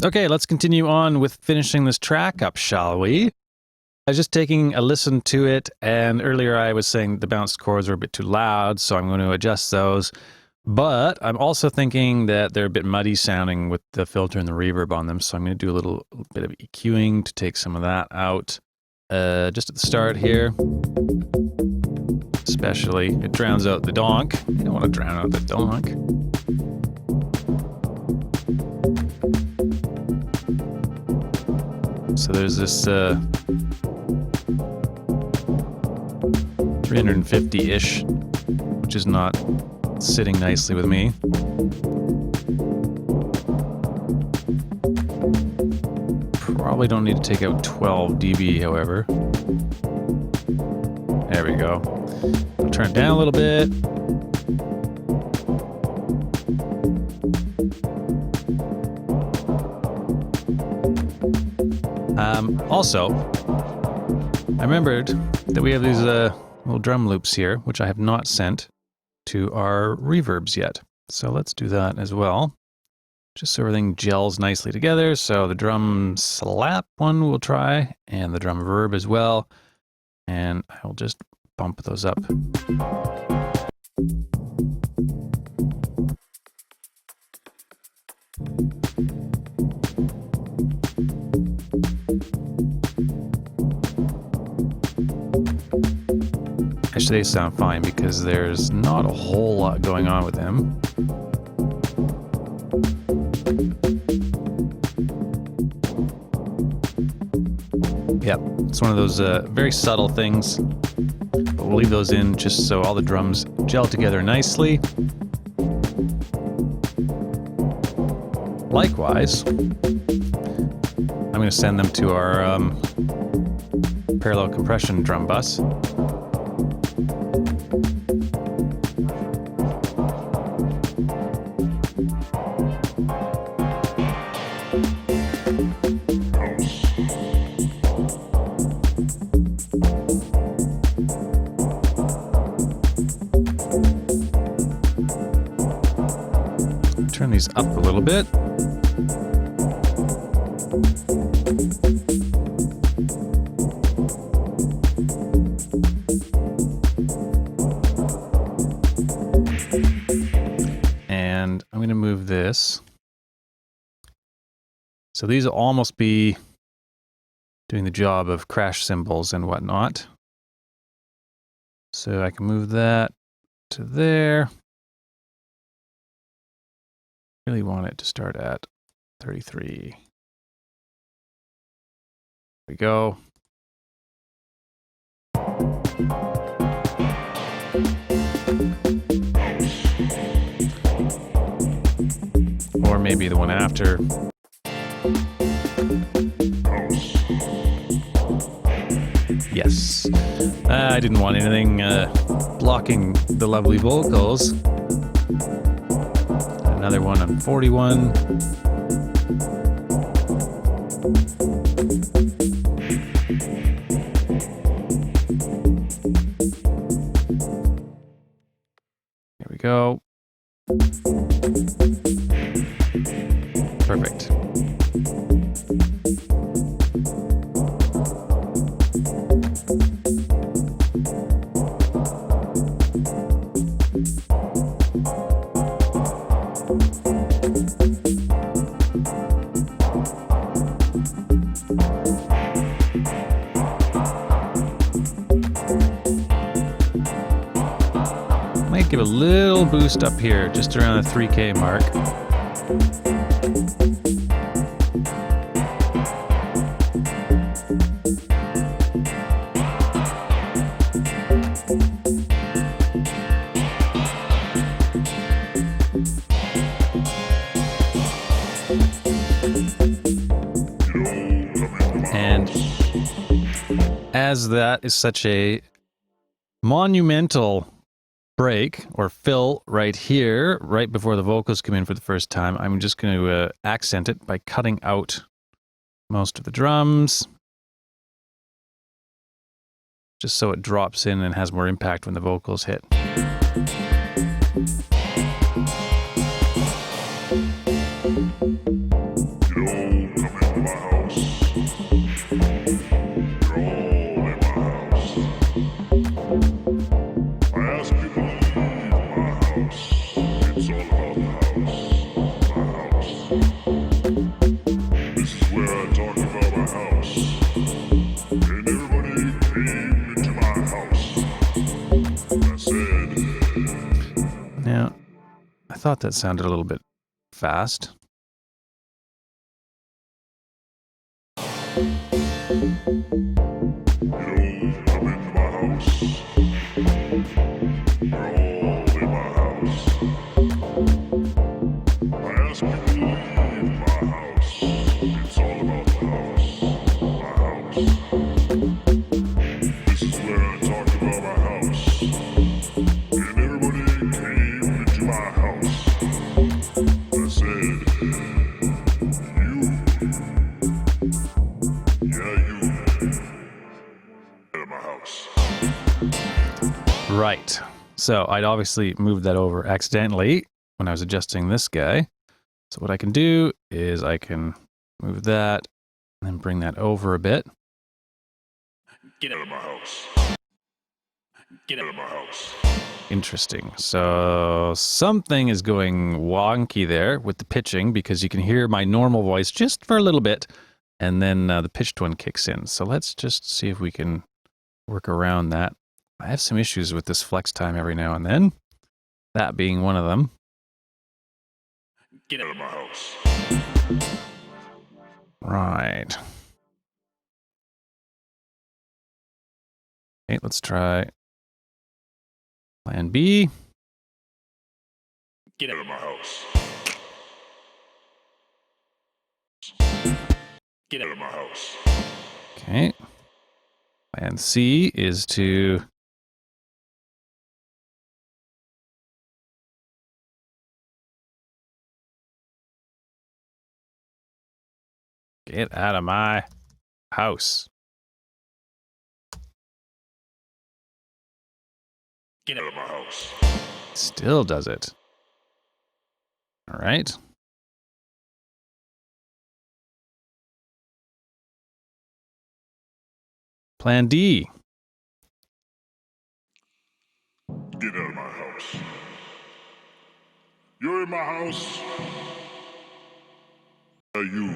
Okay, let's continue on with finishing this track up, shall we? I was just taking a listen to it, and earlier I was saying the bounced chords were a bit too loud, so I'm going to adjust those. But I'm also thinking that they're a bit muddy sounding with the filter and the reverb on them, so I'm going to do a little bit of EQing to take some of that out. Just at the start here, especially, it drowns out the donk. You don't want to drown out the donk. So there's this 350-ish, which is not sitting nicely with me. Probably don't need to take out 12 dB, however. There we go. I'll turn it down a little bit. Also, I remembered that we have these little drum loops here, which I have not sent to our reverbs yet. So let's do that as well, just so everything gels nicely together. So the drum slap one we'll try, and the drum verb as well. And I'll just bump those up. Actually, they sound fine because there's not a whole lot going on with them. Yep, it's one of those very subtle things, but we'll leave those in just so all the drums gel together nicely. Likewise, I'm going to send them to our parallel compression drum bus. Turn these up a little bit. And I'm going to move this. So these will almost be doing the job of crash cymbals and whatnot. So I can move that to there. Really want it to start at 33. There we go. Or maybe the one after. Yes. I didn't want anything blocking the lovely vocals. Another one on 41. There we go. Perfect. Might give a little boost up here, just around the 3K mark. And as that is such a monumental break or fill right here, right before the vocals come in for the first time, I'm just going to accent it by cutting out most of the drums, just so it drops in and has more impact when the vocals hit. Yo. thought that sounded a little bit fast. Right. So I'd obviously moved that over accidentally when I was adjusting this guy. So what I can do is I can move that and then bring that over a bit. Get out of my house. Get out of my house. Interesting. So something is going wonky there with the pitching because you can hear my normal voice just for a little bit and then the pitched one kicks in. So let's just see if we can work around that. I have some issues with this flex time every now and then, that being one of them. Get out of my house. Right. Okay, let's try plan B. Get out of my house. Get out of my house. Okay. Plan C is to get out of my house. Get out of my house. Still does it. All right. Plan D. Get out of my house. You're in my house. You.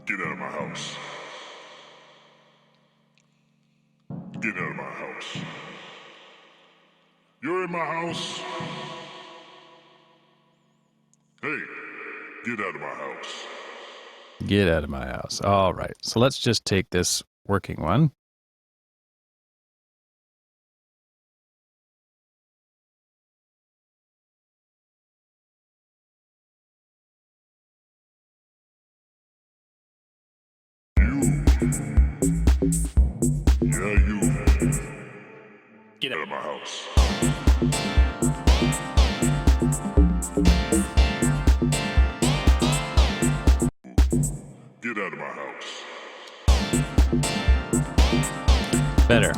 Get out of my house. Get out of my house. You're in my house. Hey, get out of my house. Get out of my house. All right. So let's just take this working one. You. Get out of my house. Get out of my house. Better.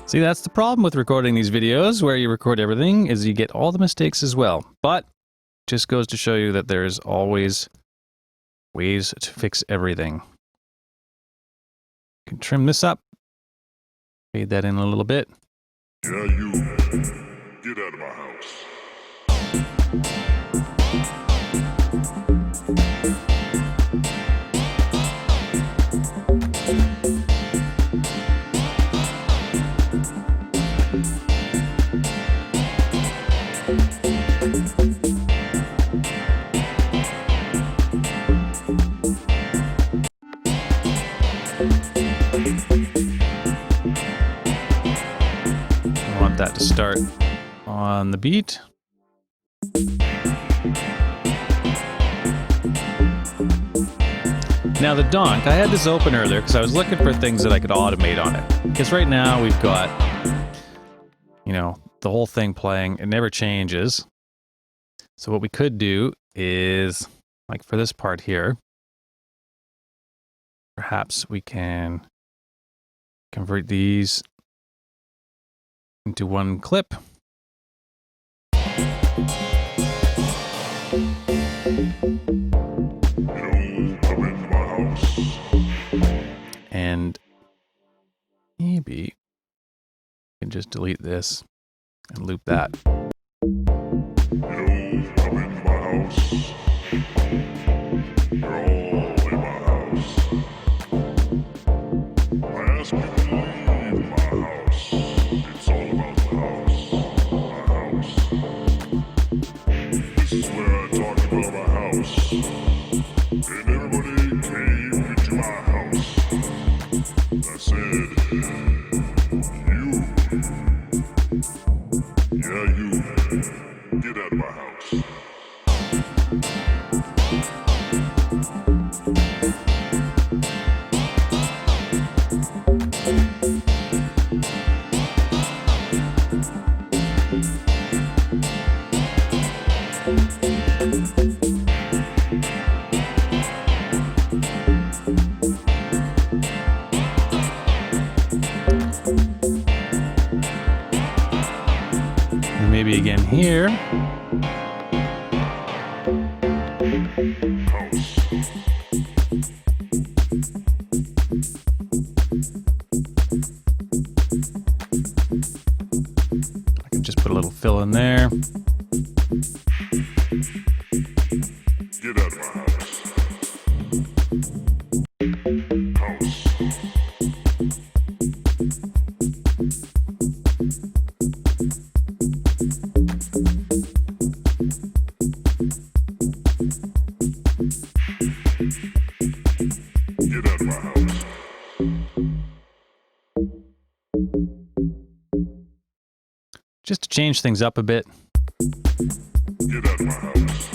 See, that's the problem with recording these videos where you record everything is you get all the mistakes as well. But just goes to show you that there's always ways to fix everything. You can trim this up. Fade that in a little bit. Yeah, you. Get out of my house. I want that to start on the beat. Now the donk, I had this open earlier because I was looking for things that I could automate on it. Because right now we've got, you know, the whole thing playing. It never changes. So what we could do is, like for this part here, perhaps we can convert these into one clip. And maybe you can just delete this and loop that. This is where I talked about my house. And everybody came into my house. I said, you. Yeah, you. Get out of my house. And maybe again here. House. I can just put a little fill in there. Get out of my house. House. Get out of my house. Just to change things up a bit. Get out of my house.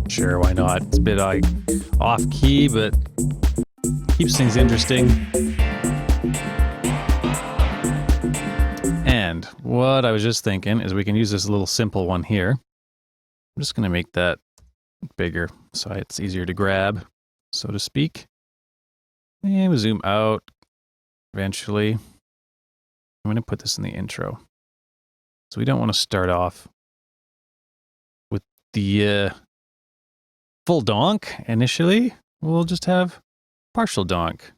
Sure, why not? It's a bit like off key, but keeps things interesting. And what I was just thinking is we can use this little simple one here. I'm just going to make that bigger so it's easier to grab, so to speak. And we'll zoom out eventually. I'm going to put this in the intro. So we don't want to start off with the full donk initially. We'll just have partial donk.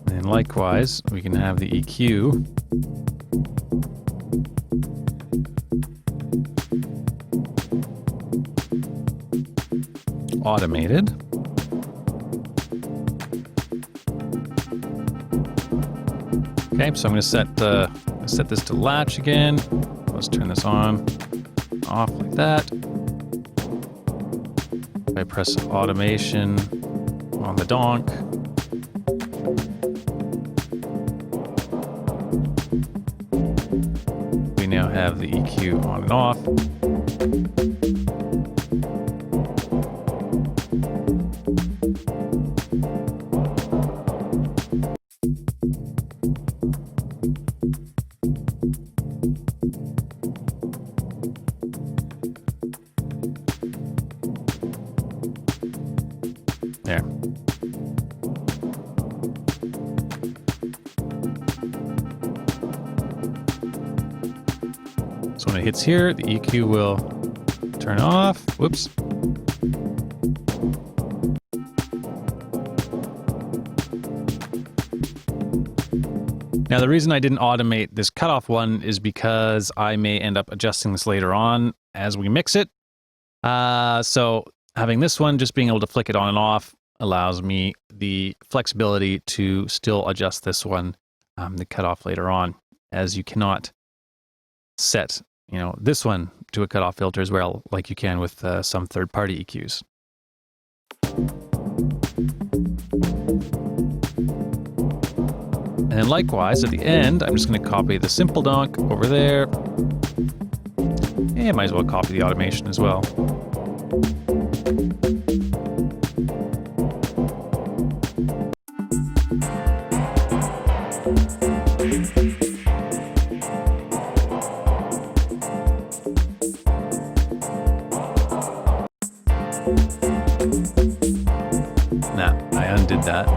And likewise, we can have the EQ. Automated. Okay, so I'm going to set this to latch again. Let's turn this on, off like that. If I press automation on the donk, we now have the EQ on and off. There. So when it hits here, the EQ will turn off. Whoops. Now, the reason I didn't automate this cutoff one is because I may end up adjusting this later on as we mix it. So having this one, just being able to flick it on and off, allows me the flexibility to still adjust this one, the cutoff later on, as you cannot set, this one to a cutoff filter as well, like you can with some third-party EQs. And then likewise, at the end, I'm just going to copy the simple donk over there. And might as well copy the automation as well. Nah, I undid that.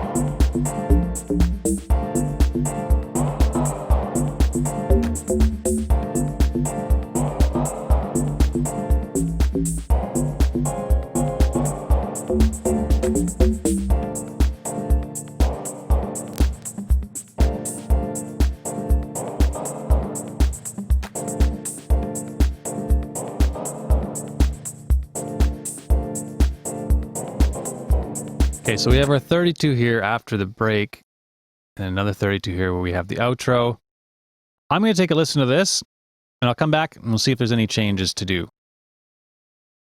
Okay, so we have our 32 here after the break, and another 32 here where we have the outro. I'm going to take a listen to this, and I'll come back and we'll see if there's any changes to do.